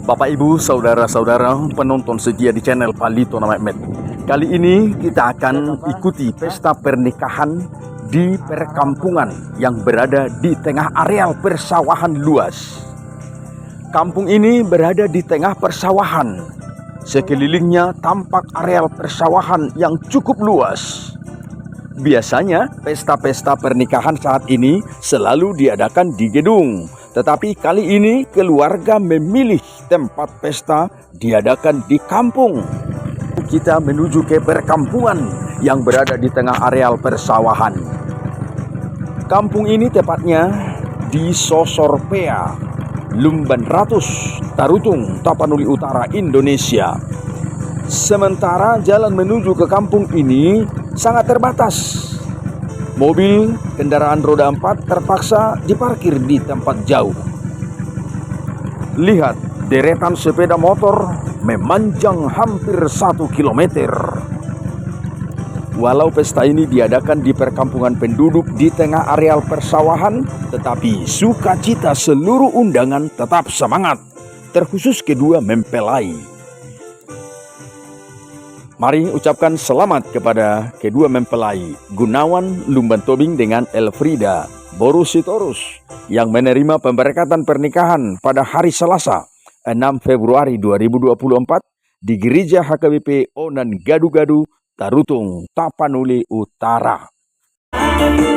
Bapak Ibu, saudara-saudara penonton setia di channel Palito Nama Med. Kali ini kita akan ikuti pesta pernikahan di perkampungan yang berada di tengah areal persawahan luas. Kampung ini berada di tengah persawahan. Sekelilingnya tampak areal persawahan yang cukup luas. Biasanya pesta-pesta pernikahan saat ini selalu diadakan di gedung. Tetapi kali ini keluarga memilih tempat pesta diadakan di kampung. Kita menuju ke perkampungan yang berada di tengah areal persawahan. Kampung ini tepatnya di Sosorpea, Lumban Ratus, Tarutung, Tapanuli Utara, Indonesia. Sementara jalan menuju ke kampung ini sangat terbatas. Mobil kendaraan roda 4 terpaksa diparkir di tempat jauh. Lihat, deretan sepeda motor memanjang hampir 1 kilometer. Walau pesta ini diadakan di perkampungan penduduk di tengah areal persawahan, tetapi sukacita seluruh undangan tetap semangat, terkhusus kedua mempelai. Mari ucapkan selamat kepada kedua mempelai, Gunawan Lumban Tobing dengan Elfrida Borusitorus, yang menerima pemberkatan pernikahan pada hari Selasa 6 Februari 2024 di Gereja HKBP Onan Gadu-Gadu, Tarutung, Tapanuli Utara. Seperti